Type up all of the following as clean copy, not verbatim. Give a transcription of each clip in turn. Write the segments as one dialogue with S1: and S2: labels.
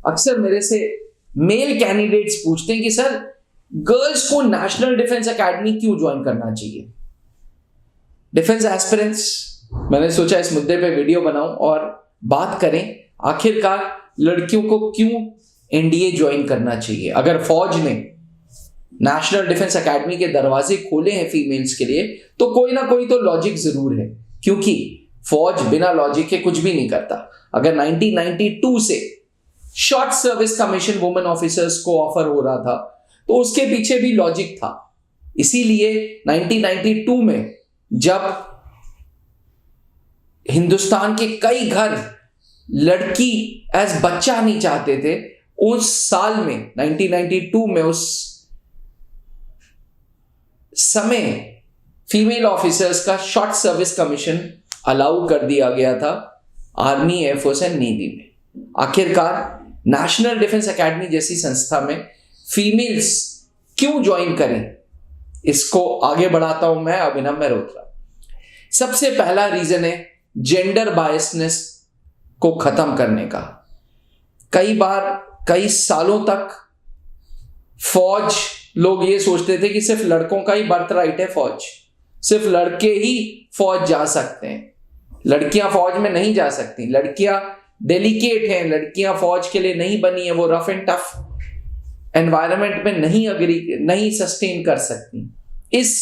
S1: अक्सर मेरे से मेल कैंडिडेट्स पूछते हैं कि सर गर्ल्स को नेशनल डिफेंस एकेडमी क्यों ज्वाइन करना चाहिए। डिफेंस एस्पिरेंट्स, मैंने सोचा इस मुद्दे पे वीडियो बनाऊं और बात करें आखिरकार लड़कियों को क्यों एनडीए ज्वाइन करना चाहिए। अगर फौज ने नेशनल डिफेंस एकेडमी के दरवाजे खोले हैं फीमेल्स के लिए तो कोई ना कोई तो लॉजिक जरूर है, क्योंकि फौज बिना लॉजिक के कुछ भी नहीं करता। अगर 1992 से short service commission women officers को ऑफर हो रहा था तो उसके पीछे भी लॉजिक था। इसीलिए 1992 में जब हिंदुस्तान के कई घर लड़की एज बच्चा नहीं चाहते थे, उस साल में 1992 में उस समय फीमेल ऑफिसर्स का शॉर्ट सर्विस कमीशन अलाउ कर दिया गया था आर्मी, एयरफोर्स एंड नेवी में। आखिरकार नेशनल डिफेंस एकेडमी जैसी संस्था में फीमेल्स क्यों ज्वाइन करें, इसको आगे बढ़ाता हूं मैं, अभिनव मेहरोत्रा। सबसे पहला रीजन है जेंडर बायसनेस को खत्म करने का। कई बार कई सालों तक फौज, लोग ये सोचते थे कि सिर्फ लड़कों का ही बर्थ राइट है फौज, सिर्फ लड़के ही फौज जा सकते हैं, लड़कियां फौज में नहीं जा सकती, लड़कियां डेलिकेट हैं, लड़कियां फौज के लिए नहीं बनी है, वो रफ एंड टफ एनवायरनमेंट में नहीं सस्टेन कर सकती। इस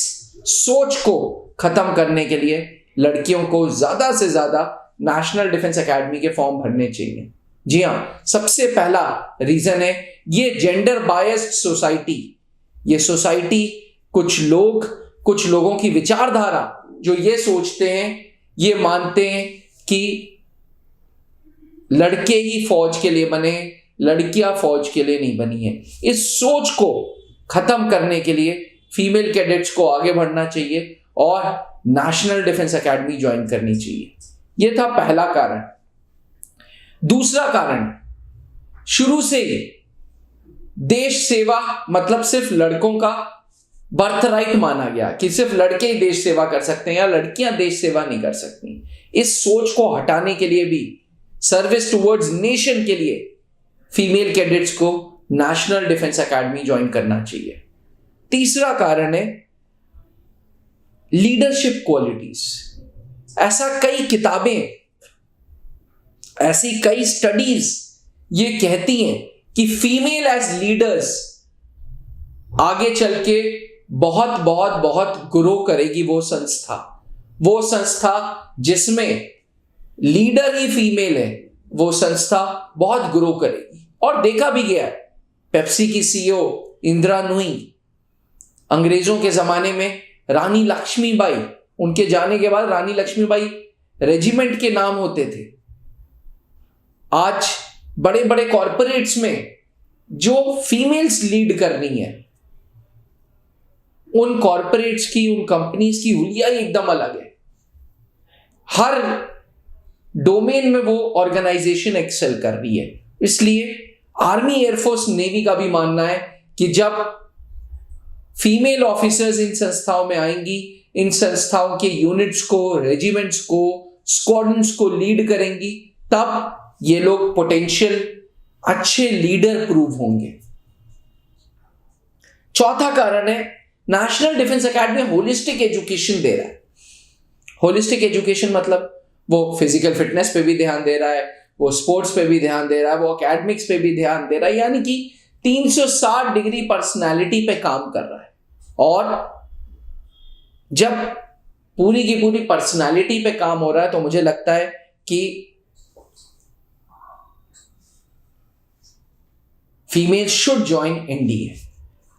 S1: सोच को खत्म करने के लिए लड़कियों को ज्यादा से ज्यादा नेशनल डिफेंस एकेडमी के फॉर्म भरने चाहिए। जी हां, सबसे पहला रीजन है ये जेंडर बायस्ड सोसाइटी। ये सोसाइटी कुछ लोगों की विचारधारा जो ये सोचते हैं, ये मानते हैं कि लड़के ही फौज के लिए बने, लड़कियां फौज के लिए नहीं बनी है। इस सोच को खत्म करने के लिए फीमेल कैडेट्स को आगे बढ़ना चाहिए और नेशनल डिफेंस एकेडमी ज्वाइन करनी चाहिए। यह था पहला कारण। दूसरा कारण, शुरू से ही देश सेवा मतलब सिर्फ लड़कों का बर्थ राइट माना गया कि सिर्फ लड़के ही देश सेवा कर सकते हैं या लड़कियां देश सेवा नहीं कर सकती। इस सोच को हटाने के लिए भी सर्विस टुवर्ड्स नेशन के लिए फीमेल कैडेट्स को नेशनल डिफेंस एकेडमी ज्वाइन करना चाहिए। तीसरा कारण है लीडरशिप क्वालिटीज। ऐसा कई किताबें, ऐसी कई स्टडीज ये कहती हैं कि फीमेल एज लीडर्स आगे चल के बहुत बहुत बहुत ग्रो करेगी। वो संस्था जिसमें लीडर ही फीमेल है, वो संस्था बहुत ग्रो करेगी। और देखा भी गया है, पेप्सी की सीईओ इंदिरा नूई, अंग्रेजों के जमाने में रानी लक्ष्मीबाई, उनके जाने के बाद रानी लक्ष्मीबाई रेजिमेंट के नाम होते थे। आज बड़े बड़े कॉरपोरेट्स में जो फीमेल्स लीड कर रही हैं, उन कॉरपोरेट्स की, उन कंपनीज की हुलिया ही एकदम अलग है। हर डोमेन में वो ऑर्गेनाइजेशन एक्सेल कर रही है। इसलिए आर्मी, एयरफोर्स, नेवी का भी मानना है कि जब फीमेल ऑफिसर्स इन संस्थाओं में आएंगी, इन संस्थाओं के यूनिट्स को, रेजिमेंट्स को, स्क्वाड्रन्स को लीड करेंगी, तब ये लोग पोटेंशियल अच्छे लीडर प्रूव होंगे। चौथा कारण है National Defence Academy holistic education दे रहा है। होलिस्टिक एजुकेशन मतलब वो फिजिकल फिटनेस पे भी ध्यान दे रहा है, वो स्पोर्ट्स पे भी ध्यान दे रहा है, वो एकेडमिक्स पे भी ध्यान दे रहा है, यानी कि 360 डिग्री पर्सनालिटी पे काम कर रहा है। और जब पूरी की पूरी पर्सनालिटी पे काम हो रहा है तो मुझे लगता है कि फीमेल शुड ज्वाइन एनडीए।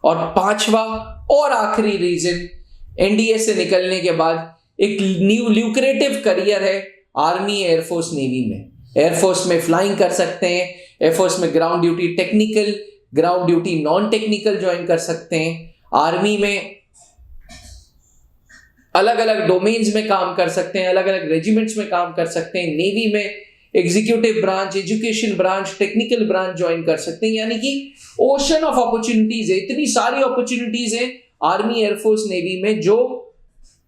S1: और पांचवा और आखिरी रीजन, एनडीए से निकलने के बाद एक न्यू ल्यूक्रेटिव करियर है आर्मी, एयरफोर्स, नेवी में। एयरफोर्स में फ्लाइंग कर सकते हैं, एयरफोर्स में ground duty technical, ground duty non technical join कर सकते हैं। आर्मी में अलग अलग डोमेन्स में काम कर सकते हैं, अलग अलग रेजिमेंट्स में काम कर सकते हैं। नेवी में executive branch, education branch, technical branch join कर सकते हैं। यानी कि ओशन ऑफ अपॉर्चुनिटीज है, इतनी सारी अपॉर्चुनिटीज है आर्मी, एयरफोर्स, नेवी में, जो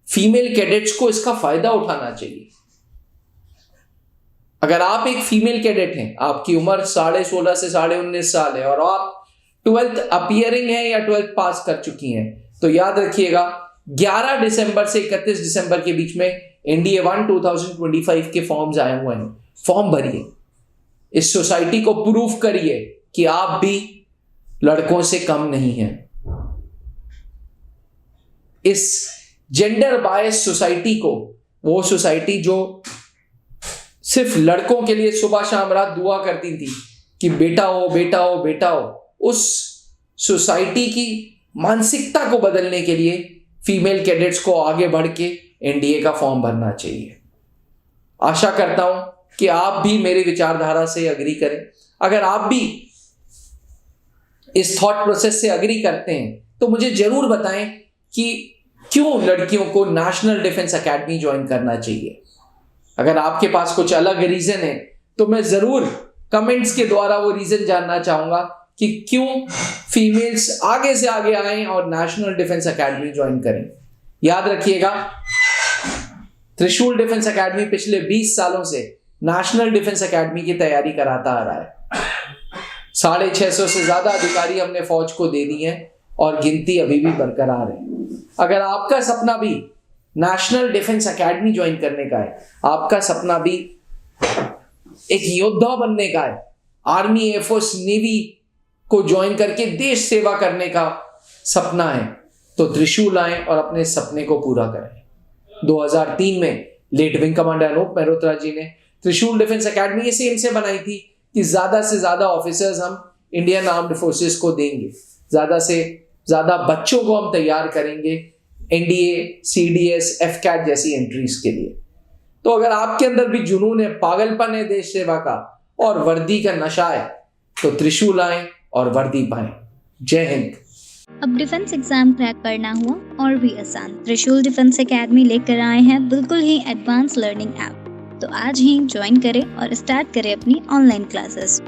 S1: फीमेल कैडेट्स को इसका फायदा उठाना चाहिए। अगर आप एक फीमेल कैडेट हैं, आपकी उम्र 16.5 से 19.5 साल है और आप 12th अपियरिंग है या 12th पास कर चुकी हैं, तो याद रखिएगा 11 दिसंबर से 31 दिसंबर के बीच में NDA 1 2025 के फॉर्म्स आए हुए हैं। फॉर्म भरिए, इस सोसाइटी को प्रूफ करिए कि आप भी लड़कों से कम नहीं हैं। इस जेंडर बायस सोसाइटी को, वो सोसाइटी जो सिर्फ लड़कों के लिए सुबह शाम रात दुआ करती थी कि बेटा हो बेटा हो बेटा हो, उस सोसाइटी की मानसिकता को बदलने के लिए फीमेल कैडेट्स को आगे बढ़ के NDA का फॉर्म भरना चाहिए। आशा करता हूं कि आप भी मेरी विचारधारा से अग्री करें। अगर आप भी इस थॉट प्रोसेस से अग्री करते हैं तो मुझे जरूर बताएं कि क्यों लड़कियों को नेशनल डिफेंस एकेडमी ज्वाइन करना चाहिए। अगर आपके पास कुछ अलग रीजन है तो मैं जरूर कमेंट्स के द्वारा वो रीजन जानना चाहूंगा कि क्यों फीमेल्स आगे से आगे आएं और नेशनल डिफेंस एकेडमी ज्वाइन करें। याद रखिएगा, त्रिशूल डिफेंस एकेडमी पिछले 20 सालों से नेशनल डिफेंस एकेडमी की तैयारी कराता आ रहा है। 650 से ज्यादा अधिकारी हमने फौज को दे दी हैं और गिनती अभी भी बरकरार है। अगर आपका सपना भी नेशनल डिफेंस एकेडमी ज्वाइन करने का है, आपका सपना भी एक योद्धा बनने का है, आर्मी, एयरफोर्स, नेवी को ज्वाइन करके देश सेवा करने का सपना है, तो त्रिशूल आए और अपने सपने को पूरा करें। 2003 में late wing commander Anoop Mehrotra ji ने त्रिशूल डिफेंस एकेडमी इस एम से बनाई थी कि ज्यादा से ज्यादा ऑफिसर्स हम इंडियन आर्म्ड फोर्सेस को देंगे, ज्यादा से ज्यादा बच्चों को हम तैयार करेंगे NDA, CDS, FCAT जैसी एंट्रीज के लिए। तो अगर आपके अंदर भी जुनून है, पागलपन है देश सेवा का और वर्दी का नशा है, तो त्रिशूल आए और वर्दी पाएं। जय हिंद।
S2: अब डिफेंस एग्जाम क्रैक करना हुआ और भी आसान, त्रिशूल डिफेंस एकेडमी लेकर आए हैं बिल्कुल ही एडवांस लर्निंग ऐप। तो आज ही ज्वाइन करें और स्टार्ट करें अपनी ऑनलाइन क्लासेस।